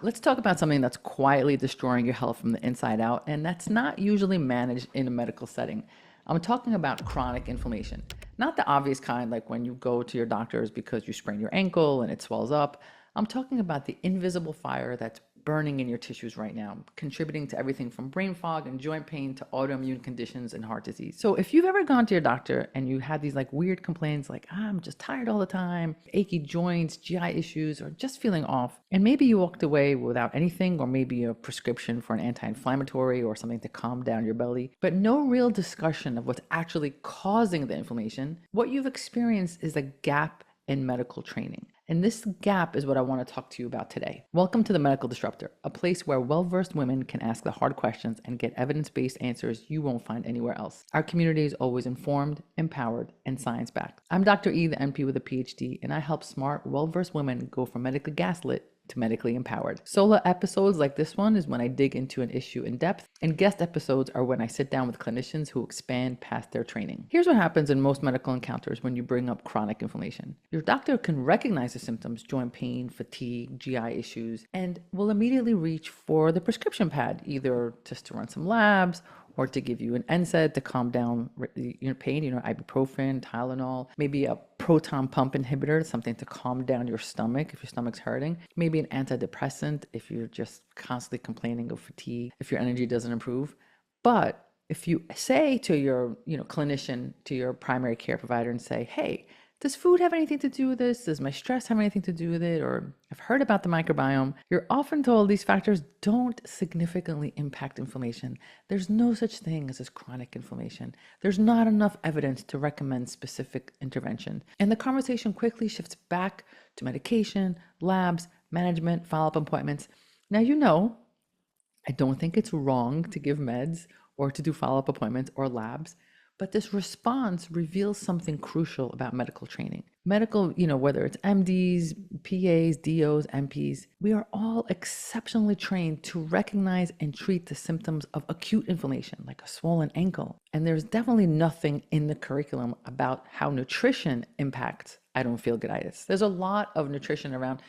Let's talk about something that's quietly destroying your health from the inside out, and that's not usually managed in a medical setting. I'm talking about chronic inflammation. Not the obvious kind, like when you go to your doctors because you sprain your ankle and it swells up. I'm talking about the invisible fire that's burning in your tissues right now, contributing to everything from brain fog and joint pain to autoimmune conditions and heart disease. So if you've ever gone to your doctor and you had these like weird complaints like, I'm just tired all the time, achy joints, GI issues, or just feeling off, and maybe you walked away without anything, or maybe a prescription for an anti-inflammatory or something to calm down your belly, but no real discussion of what's actually causing the inflammation, what you've experienced is a gap in medical training. And this gap is what I want to talk to you about today. Welcome to the Medical Disruptor, a place where well-versed women can ask the hard questions and get evidence-based answers you won't find anywhere else. Our community is always informed, empowered, and science-backed. I'm Dr. E, the NP with a PhD, and I help smart, well-versed women go from medically gaslit to medically empowered. Solo episodes like this one is when I dig into an issue in depth, and guest episodes are when I sit down with clinicians who expand past their training. Here's what happens in most medical encounters when you bring up chronic inflammation. Your doctor can recognize the symptoms, joint pain, fatigue, GI issues, and will immediately reach for the prescription pad, either just to run some labs or to give you an NSAID to calm down your pain, ibuprofen, Tylenol, maybe a proton pump inhibitor, something to calm down your stomach if your stomach's hurting, maybe an antidepressant if you're just constantly complaining of fatigue, if your energy doesn't improve. But if you say to your clinician, to your primary care provider and say, hey, does food have anything to do with this? Does my stress have anything to do with it? Or I've heard about the microbiome. You're often told these factors don't significantly impact inflammation. There's no such thing as this chronic inflammation. There's not enough evidence to recommend specific intervention. And the conversation quickly shifts back to medication, labs, management, follow-up appointments. Now, I don't think it's wrong to give meds or to do follow-up appointments or labs. But this response reveals something crucial about medical training. Medical, whether it's MDs, PAs, DOs, MPs, we are all exceptionally trained to recognize and treat the symptoms of acute inflammation, like a swollen ankle. And there's definitely nothing in the curriculum about how nutrition impacts I don't feel gooditis. There's a lot of nutrition around,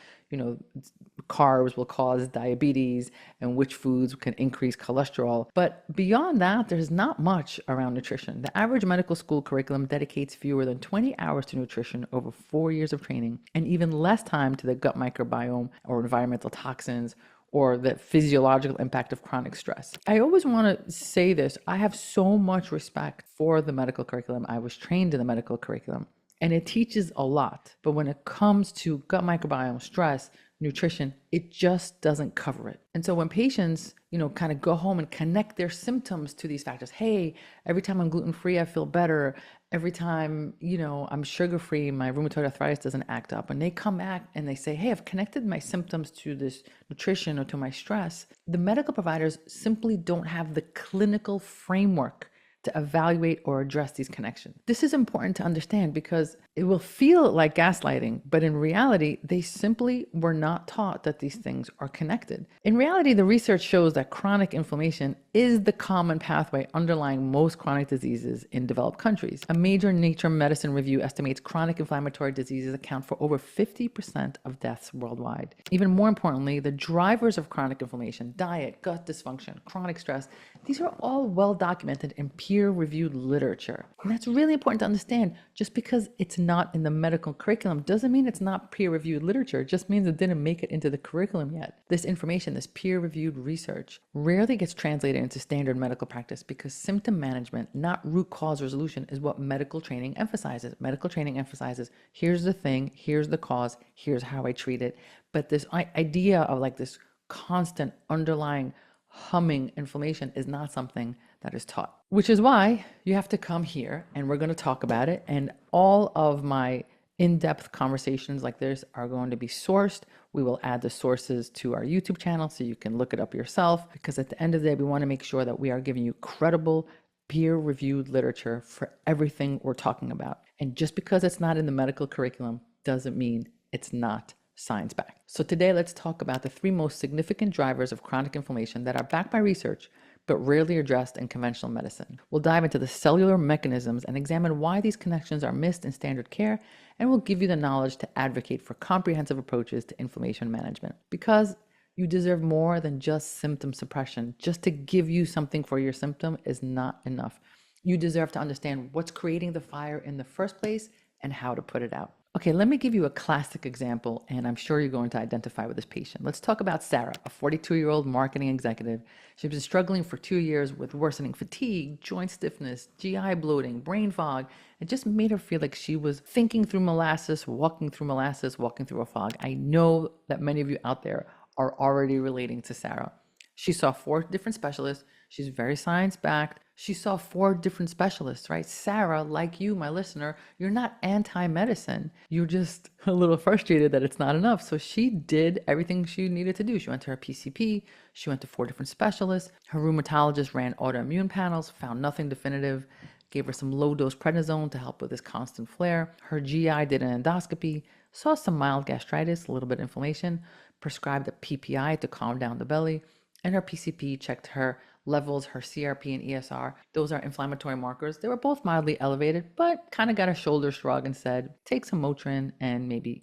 carbs will cause diabetes and which foods can increase cholesterol. But beyond that, there's not much around nutrition. The average medical school curriculum dedicates fewer than 20 hours to nutrition over 4 years of training, and even less time to the gut microbiome or environmental toxins or the physiological impact of chronic stress. I always want to say this. I have so much respect for the medical curriculum. I was trained in the medical curriculum, and it teaches a lot. But when it comes to gut microbiome, stress, nutrition, it just doesn't cover it. And so when patients, kind of go home and connect their symptoms to these factors, hey, every time I'm gluten-free, I feel better. Every time, I'm sugar-free, my rheumatoid arthritis doesn't act up. And they come back and they say, hey, I've connected my symptoms to this nutrition or to my stress. The medical providers simply don't have the clinical framework to evaluate or address these connections. This is important to understand because it will feel like gaslighting, but in reality, they simply were not taught that these things are connected. In reality, the research shows that chronic inflammation is the common pathway underlying most chronic diseases in developed countries. A major Nature Medicine review estimates chronic inflammatory diseases account for over 50% of deaths worldwide. Even more importantly, the drivers of chronic inflammation, diet, gut dysfunction, chronic stress, these are all well documented in peer-reviewed literature. And that's really important to understand. Just because it's not in the medical curriculum doesn't mean it's not peer-reviewed literature. It just means it didn't make it into the curriculum yet. This information, this peer-reviewed research, rarely gets translated into standard medical practice because symptom management, not root cause resolution, is what medical training emphasizes. Medical training emphasizes, here's the thing, here's the cause, here's how I treat it. But this idea of like this constant underlying humming inflammation is not something that is taught, which is why you have to come here and we're going to talk about it. And all of my in-depth conversations like this are going to be sourced. We will add the sources to our YouTube channel so you can look it up yourself, because at the end of the day, we want to make sure that we are giving you credible, peer-reviewed literature for everything we're talking about. And just because it's not in the medical curriculum doesn't mean it's not science-backed. So today, let's talk about the 3 most significant drivers of chronic inflammation that are backed by research but rarely addressed in conventional medicine. We'll dive into the cellular mechanisms and examine why these connections are missed in standard care, and we'll give you the knowledge to advocate for comprehensive approaches to inflammation management. Because You deserve more than just symptom suppression. Just to give you something for your symptom is not enough. You deserve to understand what's creating the fire in the first place and how to put it out. Okay, let me give you a classic example, and I'm sure you're going to identify with this patient. Let's talk about Sarah, a 42-year-old marketing executive. She's been struggling for 2 years with worsening fatigue, joint stiffness, GI bloating, brain fog. It just made her feel like she was thinking through molasses, walking through a fog. I know that many of you out there are already relating to Sarah. She saw 4 different specialists. She's very science backed. She saw 4 different specialists, right? Sarah, like you, my listener, you're not anti-medicine. You're just a little frustrated that it's not enough. So she did everything she needed to do. She went to her PCP. She went to 4 different specialists. Her rheumatologist ran autoimmune panels, found nothing definitive, gave her some low-dose prednisone to help with this constant flare. Her GI did an endoscopy, saw some mild gastritis, a little bit of inflammation, prescribed a PPI to calm down the belly, and her PCP checked her levels, her CRP and ESR. Those are inflammatory markers. They were both mildly elevated, but kind of got a shoulder shrug and said, take some Motrin and maybe,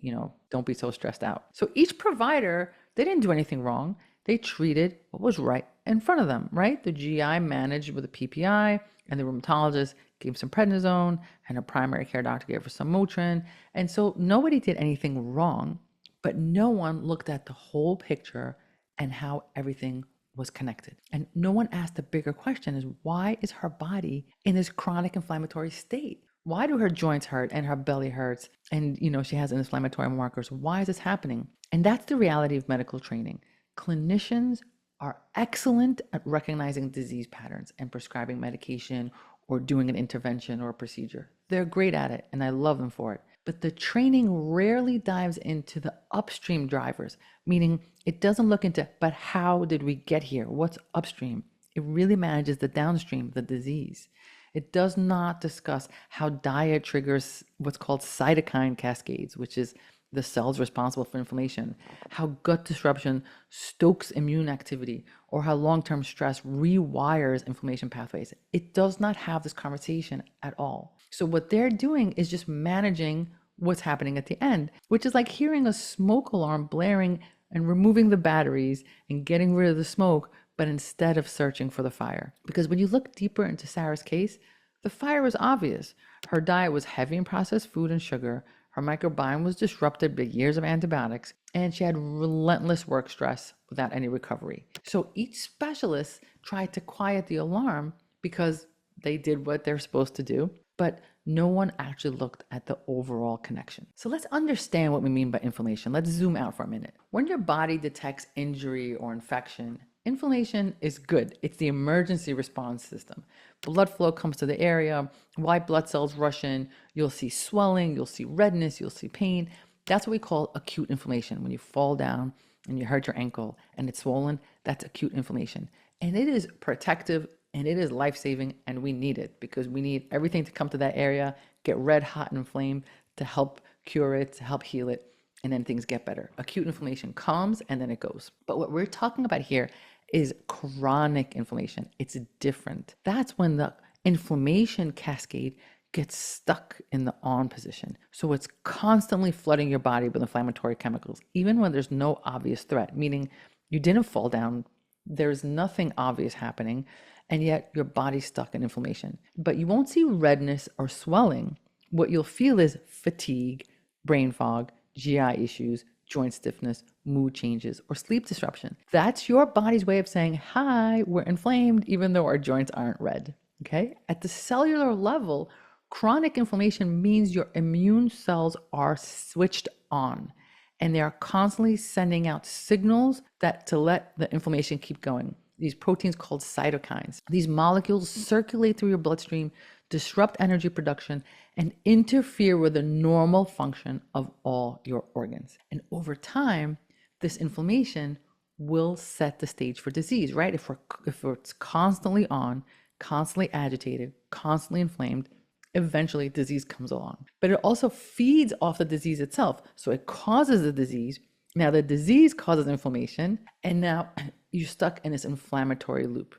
don't be so stressed out. So each provider, they didn't do anything wrong. They treated what was right in front of them, right? The GI managed with a PPI, and the rheumatologist gave some prednisone, and a primary care doctor gave her some Motrin. And so nobody did anything wrong, but no one looked at the whole picture and how everything was connected. And no one asked the bigger question is, why is her body in this chronic inflammatory state? Why do her joints hurt and her belly hurts? And, she has inflammatory markers. Why is this happening? And that's the reality of medical training. Clinicians are excellent at recognizing disease patterns and prescribing medication or doing an intervention or a procedure. They're great at it, and I love them for it. But the training rarely dives into the upstream drivers, meaning it doesn't look into, but how did we get here? What's upstream? It really manages the downstream, the disease. It does not discuss how diet triggers what's called cytokine cascades, which is the cells responsible for inflammation, how gut disruption stokes immune activity, or how long-term stress rewires inflammation pathways. It does not have this conversation at all. So what they're doing is just managing what's happening at the end, which is like hearing a smoke alarm blaring and removing the batteries and getting rid of the smoke, but instead of searching for the fire. Because when you look deeper into Sarah's case, the fire was obvious. Her diet was heavy in processed food and sugar. Her microbiome was disrupted by years of antibiotics, and she had relentless work stress without any recovery. So each specialist tried to quiet the alarm because they did what they're supposed to do, but no one actually looked at the overall connection. So let's understand what we mean by inflammation. Let's zoom out for a minute. When your body detects injury or infection, inflammation is good. It's the emergency response system. Blood flow comes to the area, white blood cells rush in, you'll see swelling, you'll see redness, you'll see pain. That's what we call acute inflammation. When you fall down and you hurt your ankle and it's swollen, that's acute inflammation. And it is protective and it is life-saving, and we need it because we need everything to come to that area, get red hot and inflamed to help cure it, to help heal it, and then things get better. Acute inflammation comes and then it goes. But what we're talking about here is chronic inflammation. It's different. That's when the inflammation cascade gets stuck in the on position. So it's constantly flooding your body with inflammatory chemicals, even when there's no obvious threat, meaning you didn't fall down, there's nothing obvious happening, and yet your body's stuck in inflammation. But you won't see redness or swelling. What you'll feel is fatigue, brain fog, GI issues, joint stiffness, mood changes, or sleep disruption. That's your body's way of saying, hi, we're inflamed, even though our joints aren't red, okay? At the cellular level, chronic inflammation means your immune cells are switched on, and they are constantly sending out signals that to let the inflammation keep going. These proteins called cytokines. These molecules circulate through your bloodstream, disrupt energy production, and interfere with the normal function of all your organs. And over time, this inflammation will set the stage for disease, right? If it's constantly on, constantly agitated, constantly inflamed, eventually disease comes along. But it also feeds off the disease itself. So it causes the disease. Now the disease causes inflammation, and now you're stuck in this inflammatory loop.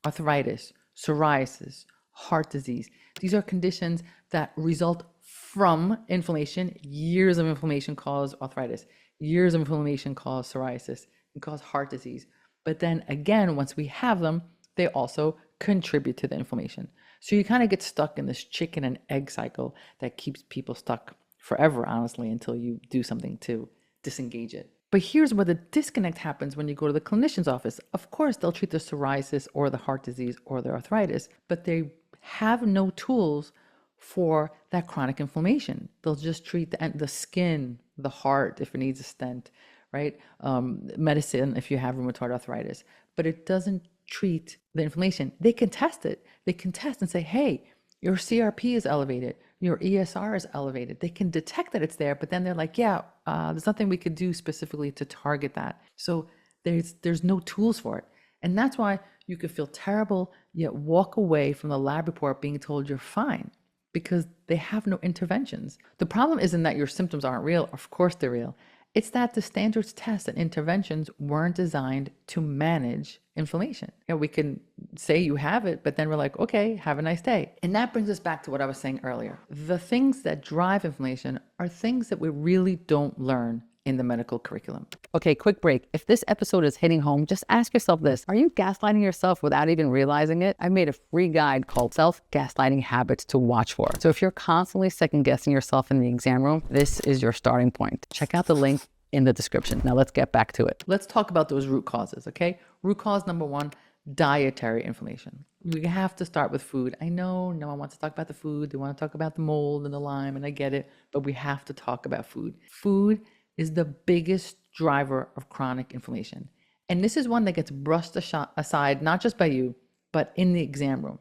Arthritis, psoriasis, heart disease. These are conditions that result from inflammation. Years of inflammation cause arthritis. Years of inflammation cause psoriasis. and cause heart disease. But then again, once we have them, they also contribute to the inflammation. So you kind of get stuck in this chicken and egg cycle that keeps people stuck forever, honestly, until you do something to disengage it. But here's where the disconnect happens when you go to the clinician's office. Of course, they'll treat the psoriasis or the heart disease or the arthritis, but they have no tools for that chronic inflammation. They'll just treat the skin, the heart, if it needs a stent, right? Medicine, if you have rheumatoid arthritis, but it doesn't treat the inflammation. They can test it. They can test and say, hey, your CRP is elevated, your ESR is elevated. They can detect that it's there, but then they're like, yeah, there's nothing we could do specifically to target that. So there's no tools for it. And that's why you could feel terrible, yet walk away from the lab report being told you're fine, because they have no interventions. The problem isn't that your symptoms aren't real. Of course they're real. It's that the standards tests and interventions weren't designed to manage inflammation. We can say you have it, but then we're like, okay, have a nice day. And that brings us back to what I was saying earlier. The things that drive inflammation are things that we really don't learn in the medical curriculum. Okay, quick break. If this episode is hitting home, just ask yourself this. Are you gaslighting yourself without even realizing it? I made a free guide called Self-Gaslighting Habits to Watch For. So if you're constantly second guessing yourself in the exam room, this is your starting point. Check out the link in the description. Now let's get back to it. Let's talk about those root causes, okay? Root cause number one, dietary inflammation. We have to start with food. I know no one wants to talk about the food. They want to talk about the mold and the Lyme, and I get it, but we have to talk about food. Food is the biggest driver of chronic inflammation. And this is one that gets brushed aside, not just by you, but in the exam room,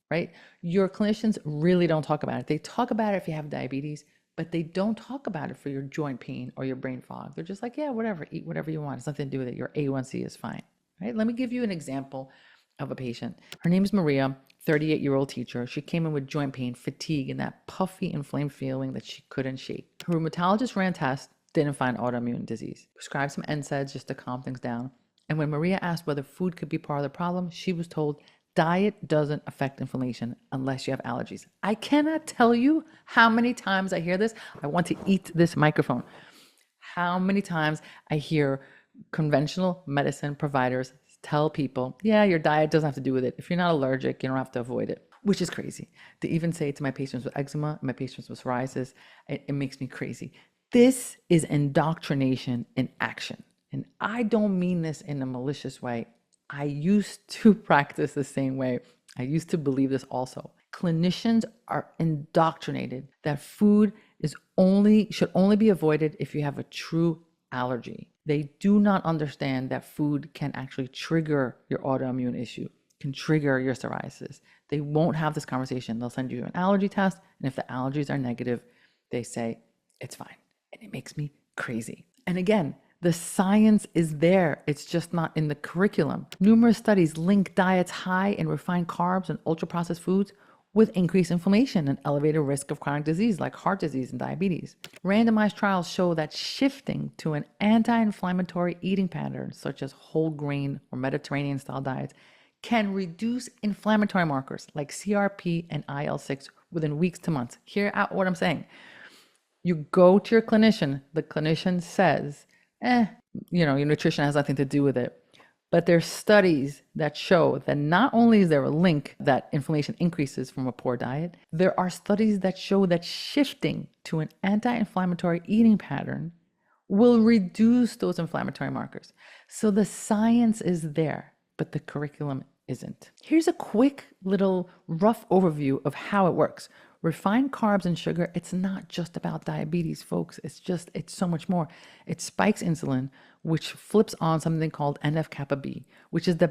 right? Your clinicians really don't talk about it. They talk about it if you have diabetes, but they don't talk about it for your joint pain or your brain fog. They're just like, yeah, whatever, eat whatever you want. It's nothing to do with it. Your A1C is fine, right? Let me give you an example of a patient. Her name is Maria, 38-year-old teacher. She came in with joint pain, fatigue, and that puffy, inflamed feeling that she couldn't shake. Her rheumatologist ran tests, didn't find autoimmune disease. Prescribed some NSAIDs just to calm things down. And when Maria asked whether food could be part of the problem, she was told diet doesn't affect inflammation unless you have allergies. I cannot tell you how many times I hear this. I want to eat this microphone. How many times I hear conventional medicine providers tell people, yeah, your diet doesn't have to do with it. If you're not allergic, you don't have to avoid it, which is crazy. To even say it to my patients with eczema, my patients with psoriasis, it makes me crazy. This is indoctrination in action. And I don't mean this in a malicious way. I used to practice the same way. I used to believe this also. Clinicians are indoctrinated that food should only be avoided if you have a true allergy. They do not understand that food can actually trigger your autoimmune issue, can trigger your psoriasis. They won't have this conversation. They'll send you an allergy test, and if the allergies are negative, they say it's fine. And it makes me crazy. And again, the science is there. It's just not in the curriculum. Numerous studies link diets high in refined carbs and ultra-processed foods with increased inflammation and elevated risk of chronic disease like heart disease and diabetes. Randomized trials show that shifting to an anti-inflammatory eating pattern, such as whole grain or Mediterranean-style diets, can reduce inflammatory markers like CRP and IL-6 within weeks to months. Hear out what I'm saying. You go to your clinician, the clinician says, your nutrition has nothing to do with it. But there's studies that show that not only is there a link that inflammation increases from a poor diet, there are studies that show that shifting to an anti-inflammatory eating pattern will reduce those inflammatory markers. So the science is there, but the curriculum isn't. Here's a quick little rough overview of how it works. Refined carbs and sugar, it's not just about diabetes, folks. It's so much more. It spikes insulin, which flips on something called NF-kappa B, which is the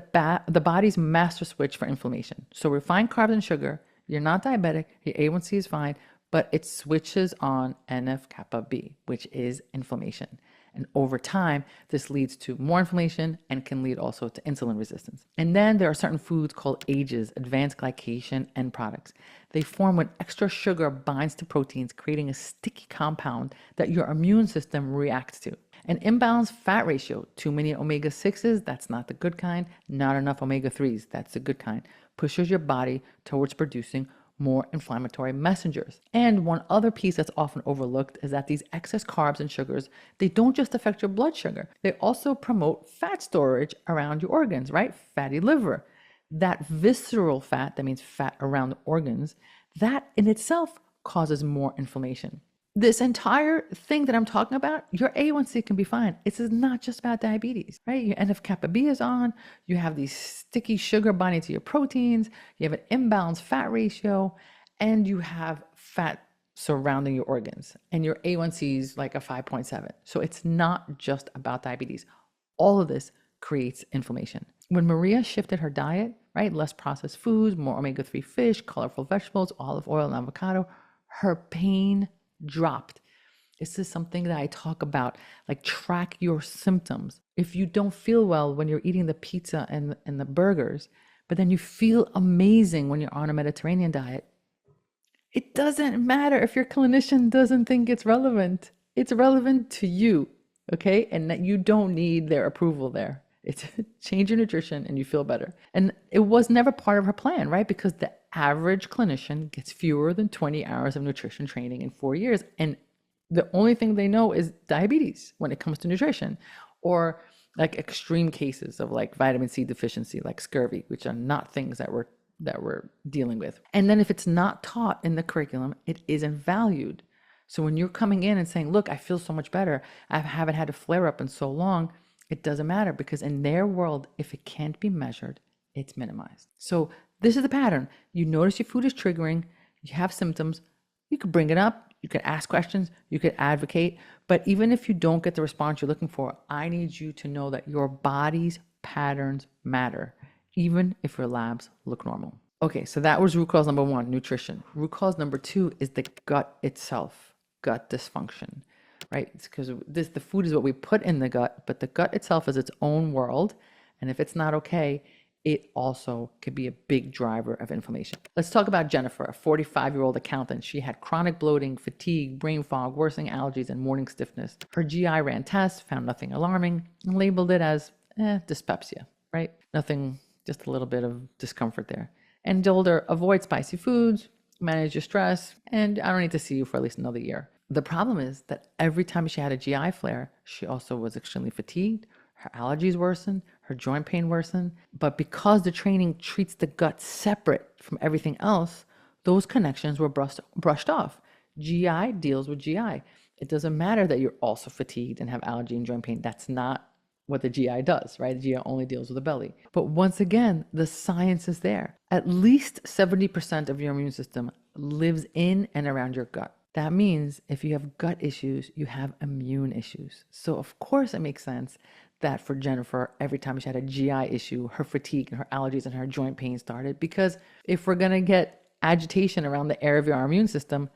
body's master switch for inflammation. So refined carbs and sugar, you're not diabetic, your A1C is fine, but it switches on NF-kappa B, which is inflammation. And over time, this leads to more inflammation and can lead also to insulin resistance. And then there are certain foods called AGEs, advanced glycation end products. They form when extra sugar binds to proteins, creating a sticky compound that your immune system reacts to. An imbalanced fat ratio, too many omega-6s, that's not the good kind, not enough omega-3s, that's the good kind, pushes your body towards producing more inflammatory messengers. And one other piece that's often overlooked is that these excess carbs and sugars, they don't just affect your blood sugar, they also promote fat storage around your organs, right? Fatty liver. That visceral fat, that means fat around the organs, that in itself causes more inflammation. This entire thing that I'm talking about, your A1C can be fine. It's not just about diabetes, right? Your NF-kappa B is on, you have these sticky sugar binding to your proteins, you have an imbalanced fat ratio, and you have fat surrounding your organs, and your A1C is like a 5.7. So it's not just about diabetes. All of this creates inflammation. When Maria shifted her diet, right, less processed foods, more omega-3 fish, colorful vegetables, olive oil, and avocado, her pain dropped. This is something that I talk about, like track your symptoms. If you don't feel well when you're eating the pizza and the burgers, but then you feel amazing when you're on a Mediterranean diet, it doesn't matter if your clinician doesn't think it's relevant. It's relevant to you, okay? And that you don't need their approval there. It's change your nutrition and you feel better. And it was never part of her plan, right? Because the average clinician gets fewer than 20 hours of nutrition training in 4 years. And the only thing they know is diabetes when it comes to nutrition, or like extreme cases of like vitamin C deficiency, like scurvy, which are not things that we're dealing with. And then if it's not taught in the curriculum, it isn't valued. So when you're coming in and saying, look, I feel so much better, I haven't had a flare up in so long, it doesn't matter, because in their world, if it can't be measured, it's minimized. So this is the pattern. You notice your food is triggering, you have symptoms, you could bring it up, you could ask questions, you could advocate, but even if you don't get the response you're looking for, I need you to know that your body's patterns matter, even if your labs look normal. Okay, so that was root cause number 1, nutrition. Root cause number 2 is the gut itself, gut dysfunction. Right? It's because the food is what we put in the gut, but the gut itself is its own world. And if it's not okay, it also could be a big driver of inflammation. Let's talk about Jennifer, a 45-year-old accountant. She had chronic bloating, fatigue, brain fog, worsening allergies, and morning stiffness. Her GI ran tests, found nothing alarming, and labeled it as dyspepsia, right? Nothing, just a little bit of discomfort there. And told her, avoid spicy foods, manage your stress, and I don't need to see you for at least another year. The problem is that every time she had a GI flare, she also was extremely fatigued, her allergies worsened, her joint pain worsened. But because the training treats the gut separate from everything else, those connections were brushed off. GI deals with GI. It doesn't matter that you're also fatigued and have allergy and joint pain. That's not what the GI does, right? The GI only deals with the belly. But once again, the science is there. At least 70% of your immune system lives in and around your gut. That means if you have gut issues, you have immune issues. So of course it makes sense that for Jennifer, every time she had a GI issue, her fatigue and her allergies and her joint pain started. Because if we're going to get agitation around the area of our immune system,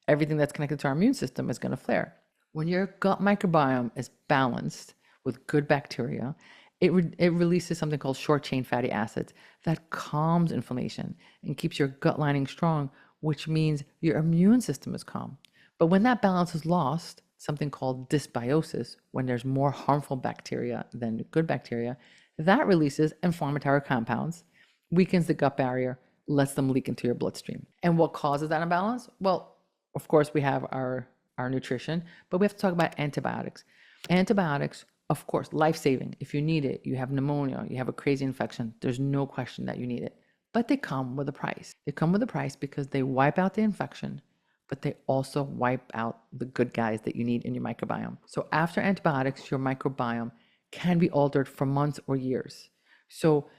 everything that's connected to our immune system is going to flare. When your gut microbiome is balanced with good bacteria, it releases something called short-chain fatty acids that calms inflammation and keeps your gut lining strong, which means your immune system is calm. But when that balance is lost, something called dysbiosis, when there's more harmful bacteria than good bacteria, that releases inflammatory compounds, weakens the gut barrier, lets them leak into your bloodstream. And what causes that imbalance? Well, of course, we have our nutrition, but we have to talk about antibiotics. Antibiotics, of course, life-saving. If you need it, you have pneumonia, you have a crazy infection, there's no question that you need it. But they come with a price. They come with a price because they wipe out the infection, but they also wipe out the good guys that you need in your microbiome. So after antibiotics, your microbiome can be altered for months or years. So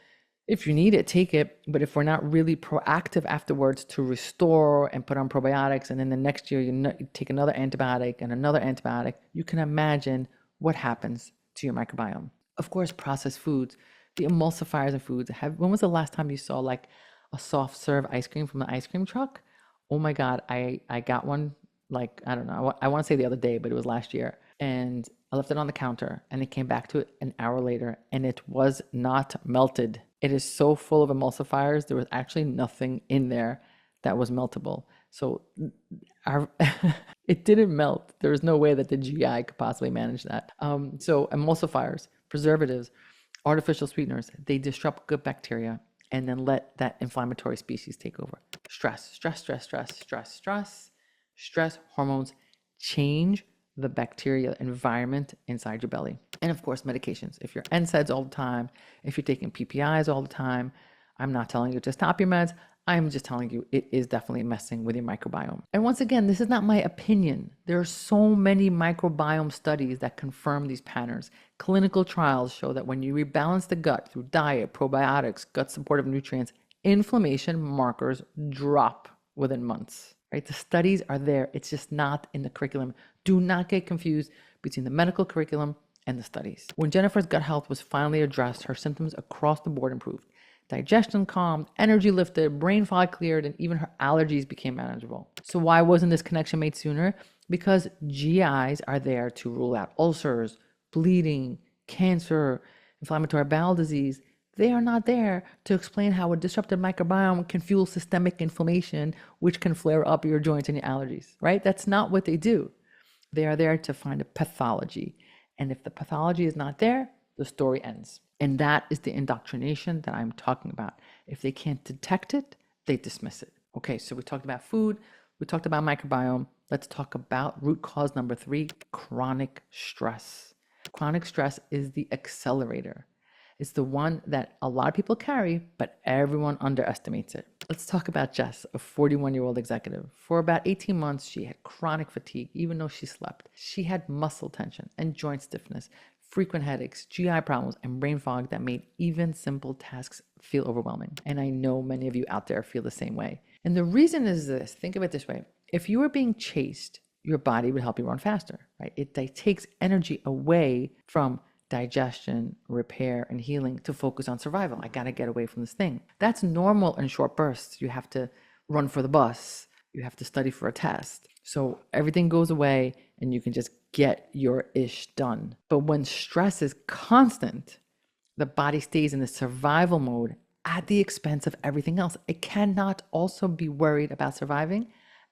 if you need it, take it. But if we're not really proactive afterwards to restore and put on probiotics, and then the next year you take another antibiotic and another antibiotic, you can imagine what happens to your microbiome. Of course, processed foods, the emulsifiers in foods. When was the last time you saw like a soft serve ice cream from the ice cream truck? Oh my God, I got one, like, I don't know, I want to say the other day, but it was last year. And I left it on the counter and it came back to it an hour later and it was not melted. It is so full of emulsifiers. There was actually nothing in there that was meltable. So it didn't melt. There was no way that the GI could possibly manage that. So emulsifiers, preservatives, artificial sweeteners, they disrupt good bacteria and then let that inflammatory species take over. Stress hormones change the bacterial environment inside your belly. And of course, medications. If you're NSAIDs all the time, if you're taking PPIs all the time, I'm not telling you to stop your meds. I'm just telling you it is definitely messing with your microbiome. And once again, this is not my opinion. There are so many microbiome studies that confirm these patterns. Clinical trials show that when you rebalance the gut through diet, probiotics, gut supportive nutrients, inflammation markers drop within months. Right? The studies are there. It's just not in the curriculum. Do not get confused between the medical curriculum and the studies. When Jennifer's gut health was finally addressed, her symptoms across the board improved. Digestion calmed, energy lifted, brain fog cleared, and even her allergies became manageable. So why wasn't this connection made sooner? Because GIs are there to rule out ulcers, bleeding, cancer, inflammatory bowel disease. They are not there to explain how a disrupted microbiome can fuel systemic inflammation, which can flare up your joints and your allergies, right? That's not what they do. They are there to find a pathology. And if the pathology is not there, the story ends. And that is the indoctrination that I'm talking about. If they can't detect it, they dismiss it. Okay, so we talked about food, we talked about microbiome. Let's talk about root cause number 3, chronic stress. Chronic stress is the accelerator. It's the one that a lot of people carry, but everyone underestimates it. Let's talk about Jess, a 41-year-old executive. For about 18 months, she had chronic fatigue, even though she slept. She had muscle tension and joint stiffness, frequent headaches, GI problems, and brain fog that made even simple tasks feel overwhelming. And I know many of you out there feel the same way. And the reason is this. Think of it this way. If you were being chased, your body would help you run faster, right? It takes energy away from digestion, repair, and healing to focus on survival. I got to get away from this thing. That's normal in short bursts. You have to run for the bus. You have to study for a test. So everything goes away and you can just get your ish done. But when stress is constant, the body stays in the survival mode at the expense of everything else. It cannot also be worried about surviving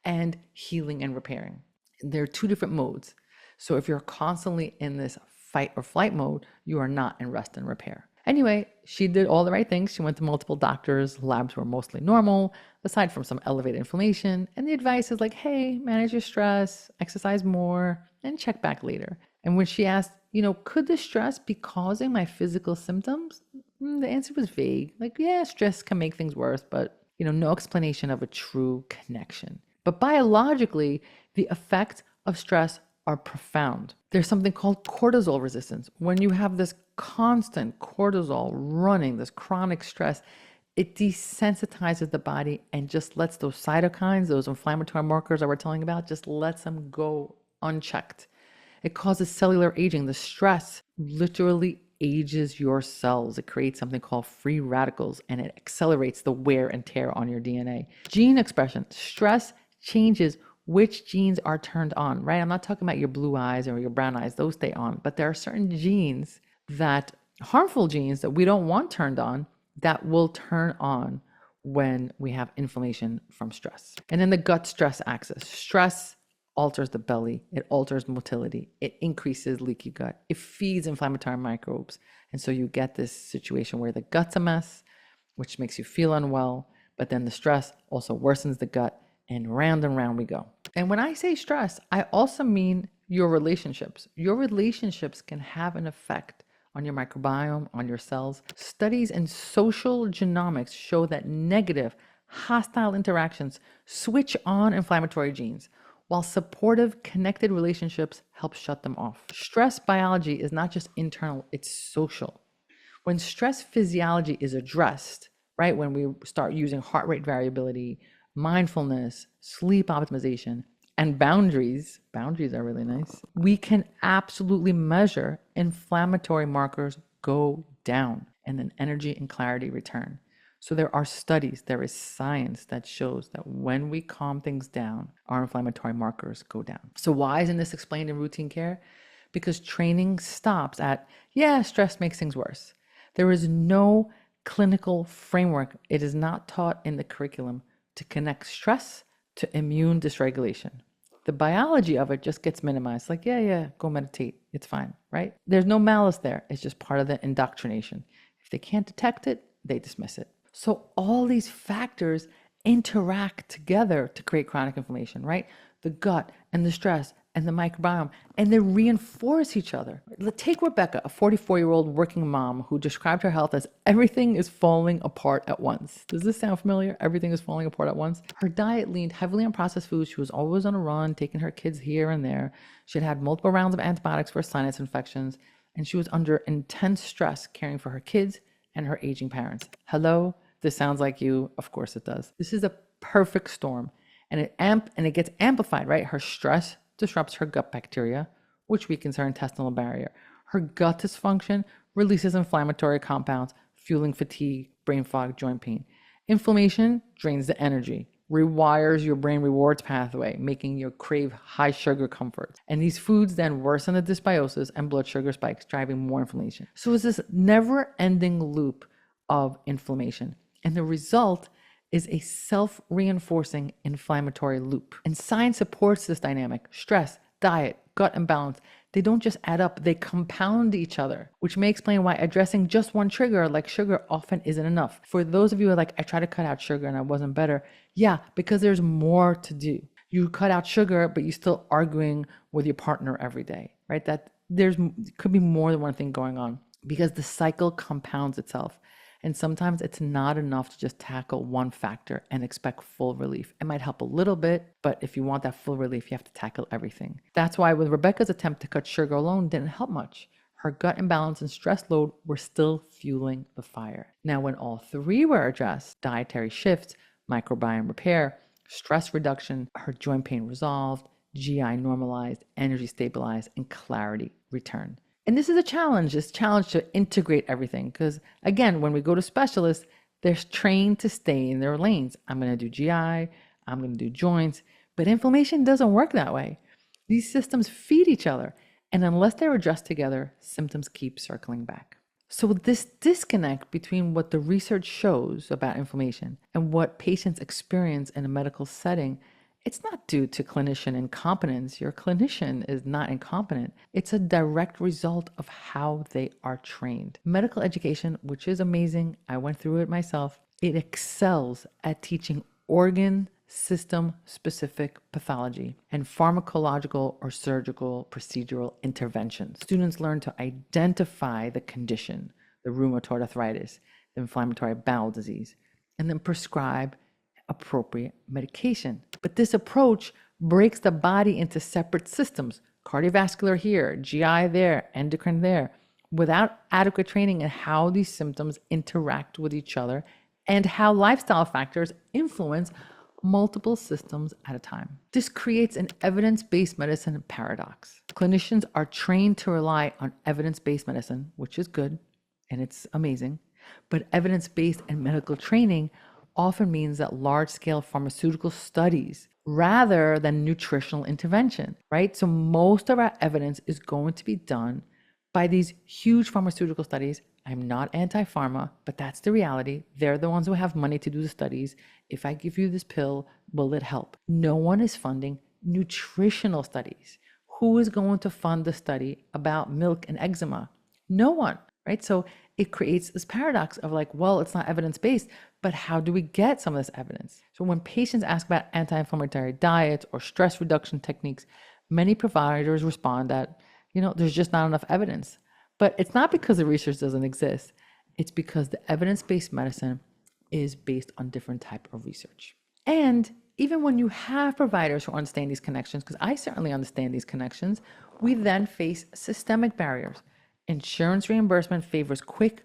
and healing and repairing. There are two different modes. So if you're constantly in this fight or flight mode, you are not in rest and repair. Anyway, she did all the right things. She went to multiple doctors. Labs were mostly normal, aside from some elevated inflammation. And the advice is like, hey, manage your stress, exercise more, and check back later. And when she asked, could the stress be causing my physical symptoms? The answer was vague. Like, yeah, stress can make things worse, but, no explanation of a true connection. But biologically, the effects of stress are profound. There's something called cortisol resistance. When you have this constant cortisol running, this chronic stress, it desensitizes the body and just lets those cytokines, those inflammatory markers I was telling about, just lets them go unchecked. It causes cellular aging. The stress literally ages your cells. It creates something called free radicals, and it accelerates the wear and tear on your DNA. Gene expression. Stress changes which genes are turned on, right? I'm not talking about your blue eyes or your brown eyes. Those stay on. But there are certain genes harmful genes that we don't want turned on, that will turn on when we have inflammation from stress. And then the gut stress axis. Stress alters the belly. It alters motility. It increases leaky gut. It feeds inflammatory microbes. And so you get this situation where the gut's a mess, which makes you feel unwell. But then the stress also worsens the gut, and round we go. And when I say stress, I also mean your relationships. Your relationships can have an effect on your microbiome, on your cells. Studies in social genomics show that negative, hostile interactions switch on inflammatory genes, while supportive, connected relationships help shut them off. Stress biology is not just internal, it's social. When stress physiology is addressed, right, when we start using heart rate variability, mindfulness, sleep optimization, and boundaries are really nice, we can absolutely measure inflammatory markers go down and then energy and clarity return. So there are studies, there is science that shows that when we calm things down, our inflammatory markers go down. So why isn't this explained in routine care? Because training stops at, stress makes things worse. There is no clinical framework. It is not taught in the curriculum to connect stress to immune dysregulation. The biology of it just gets minimized. Like, go meditate. It's fine, right? There's no malice there. It's just part of the indoctrination. If they can't detect it, they dismiss it. So all these factors interact together to create chronic inflammation, right? The gut and the stress and the microbiome, and they reinforce each other. Take Rebecca, a 44-year-old working mom who described her health as everything is falling apart at once. Does this sound familiar? Everything is falling apart at once. Her diet leaned heavily on processed foods. She was always on a run, taking her kids here and there. She had multiple rounds of antibiotics for sinus infections, and she was under intense stress caring for her kids and her aging parents. Hello? This sounds like you. Of course it does. This is a perfect storm, and it gets amplified, right? Her stress disrupts her gut bacteria, which weakens her intestinal barrier. Her gut dysfunction releases inflammatory compounds, fueling fatigue, brain fog, joint pain. Inflammation drains the energy, rewires your brain rewards pathway, making you crave high sugar comforts. And these foods then worsen the dysbiosis and blood sugar spikes, driving more inflammation. So it's this never-ending loop of inflammation. And the result is a self-reinforcing inflammatory loop. And science supports this dynamic. Stress, diet, gut imbalance, they don't just add up, they compound each other, which may explain why addressing just one trigger like sugar often isn't enough. For those of you who are like, I tried to cut out sugar and I wasn't better. Yeah, because there's more to do. You cut out sugar, but you're still arguing with your partner every day, right? That could be more than one thing going on because the cycle compounds itself. And sometimes it's not enough to just tackle one factor and expect full relief. It might help a little bit, but if you want that full relief, you have to tackle everything. That's why with Rebecca's attempt to cut sugar alone didn't help much. Her gut imbalance and stress load were still fueling the fire. Now, when all three were addressed, dietary shifts, microbiome repair, stress reduction, her joint pain resolved, GI normalized, energy stabilized, and clarity returned. And this is a challenge. It's a challenge to integrate everything because, again, when we go to specialists, they're trained to stay in their lanes. I'm going to do GI, I'm going to do joints, but inflammation doesn't work that way. These systems feed each other, and unless they're addressed together, symptoms keep circling back. So this disconnect between what the research shows about inflammation and what patients experience in a medical setting, it's not due to clinician incompetence. Your clinician is not incompetent. It's a direct result of how they are trained. Medical education, which is amazing, I went through it myself, it excels at teaching organ system specific pathology and pharmacological or surgical procedural interventions. Students learn to identify the condition, the rheumatoid arthritis, the inflammatory bowel disease, and then prescribe appropriate medication. But this approach breaks the body into separate systems, cardiovascular here, GI there, endocrine there, without adequate training in how these symptoms interact with each other and how lifestyle factors influence multiple systems at a time. This creates an evidence-based medicine paradox. Clinicians are trained to rely on evidence-based medicine, which is good and it's amazing, but evidence-based and medical training often means that large-scale pharmaceutical studies rather than nutritional intervention, right? So most of our evidence is going to be done by these huge pharmaceutical studies. I'm not anti-pharma, but that's the reality. They're the ones who have money to do the studies. If I give you this pill, will it help? No one is funding nutritional studies. Who is going to fund the study about milk and eczema? No one, right? So it creates this paradox of like, well, it's not evidence-based, but how do we get some of this evidence? So when patients ask about anti-inflammatory diets or stress reduction techniques, many providers respond that, there's just not enough evidence. But it's not because the research doesn't exist. It's because the evidence-based medicine is based on different type of research. And even when you have providers who understand these connections, because I certainly understand these connections, we then face systemic barriers. Insurance reimbursement favors quick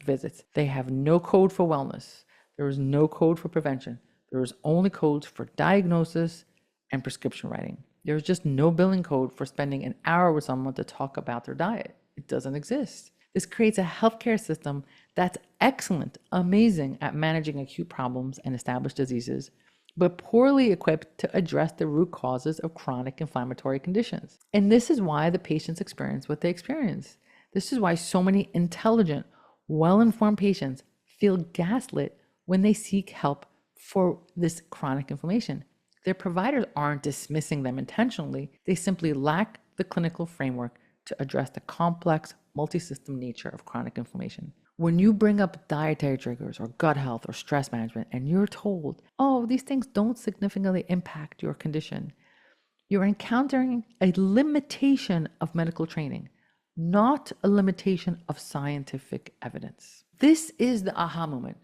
visits. They have no code for wellness. There is no code for prevention. There is only codes for diagnosis and prescription writing. There's just no billing code for spending an hour with someone to talk about their diet. It doesn't exist. This creates a healthcare system that's excellent, amazing at managing acute problems and established diseases, but poorly equipped to address the root causes of chronic inflammatory conditions. And this is why the patients experience what they experience. This is why so many intelligent, well-informed patients feel gaslit when they seek help for this chronic inflammation. Their providers aren't dismissing them intentionally. They simply lack the clinical framework to address the complex, multi-system nature of chronic inflammation. When you bring up dietary triggers or gut health or stress management and you're told, oh, these things don't significantly impact your condition, you're encountering a limitation of medical training, not a limitation of scientific evidence. This is the aha moment.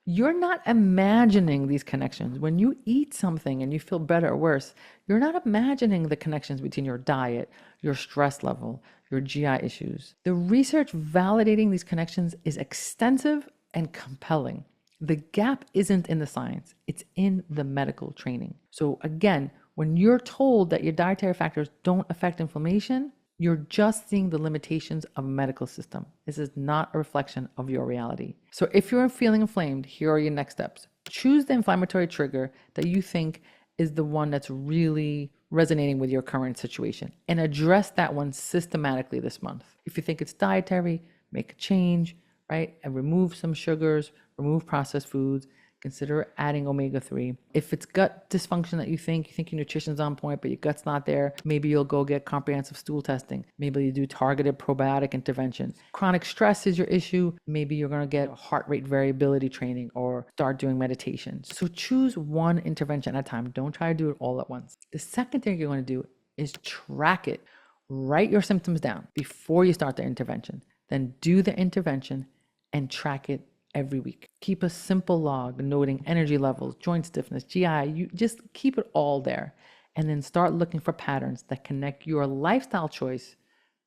You're not imagining these connections. When you eat something and you feel better or worse, you're not imagining the connections between your diet, your stress level, your GI issues. The research validating these connections is extensive and compelling. The gap isn't in the science, it's in the medical training. So again, when you're told that your dietary factors don't affect inflammation, you're just seeing the limitations of a medical system. This is not a reflection of your reality. So if you're feeling inflamed, here are your next steps. Choose the inflammatory trigger that you think is the one that's really resonating with your current situation and address that one systematically this month. If you think it's dietary, make a change, right? And remove some sugars, remove processed foods, consider adding omega-3. If it's gut dysfunction that you think your nutrition's on point, but your gut's not there, maybe you'll go get comprehensive stool testing. Maybe you do targeted probiotic intervention. Chronic stress is your issue. Maybe you're going to get heart rate variability training or start doing meditation. So choose one intervention at a time. Don't try to do it all at once. The second thing you're going to do is track it. Write your symptoms down before you start the intervention. Then do the intervention and track it every week. Keep a simple log noting energy levels, joint stiffness, GI. You just keep it all there. And then start looking for patterns that connect your lifestyle choice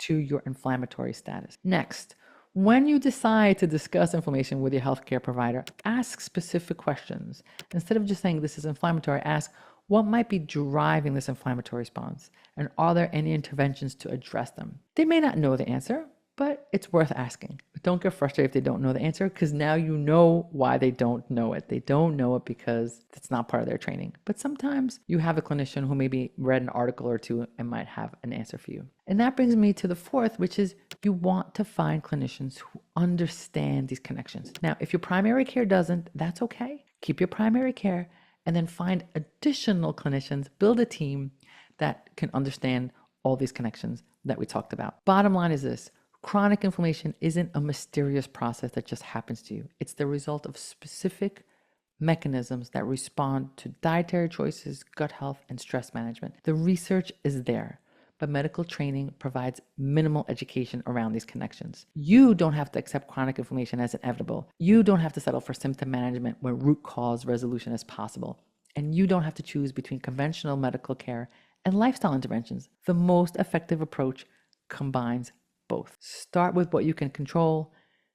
to your inflammatory status. Next, when you decide to discuss inflammation with your healthcare provider, ask specific questions. Instead of just saying this is inflammatory, ask what might be driving this inflammatory response? And are there any interventions to address them? They may not know the answer, but it's worth asking. But don't get frustrated if they don't know the answer, because now you know why they don't know it. They don't know it because it's not part of their training. But sometimes you have a clinician who maybe read an article or two and might have an answer for you. And that brings me to the fourth, which is you want to find clinicians who understand these connections. Now, if your primary care doesn't, that's okay. Keep your primary care and then find additional clinicians, build a team that can understand all these connections that we talked about. Bottom line is this. Chronic inflammation isn't a mysterious process that just happens to you. It's the result of specific mechanisms that respond to dietary choices, gut health, and stress management. The research is there, but medical training provides minimal education around these connections. You don't have to accept chronic inflammation as inevitable. You don't have to settle for symptom management where root cause resolution is possible. And you don't have to choose between conventional medical care and lifestyle interventions. The most effective approach combines both. Start with what you can control,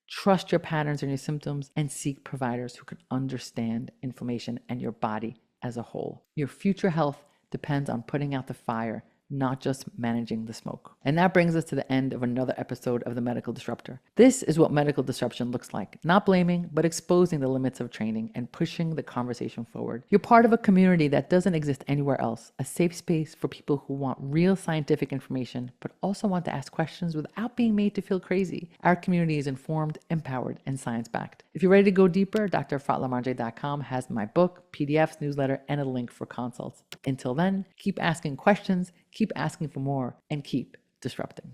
trust your patterns and your symptoms, and seek providers who can understand inflammation and your body as a whole. Your future health depends on putting out the fire, not just managing the smoke. And that brings us to the end of another episode of the Medical Disruptor. This is what medical disruption looks like. Not blaming, but exposing the limits of training and pushing the conversation forward. You're part of a community that doesn't exist anywhere else, a safe space for people who want real scientific information, but also want to ask questions without being made to feel crazy. Our community is informed, empowered, and science-backed. If you're ready to go deeper, drfatlamarjay.com has my book, PDFs, newsletter, and a link for consults. Until then, keep asking questions, keep asking for more, and keep disrupting.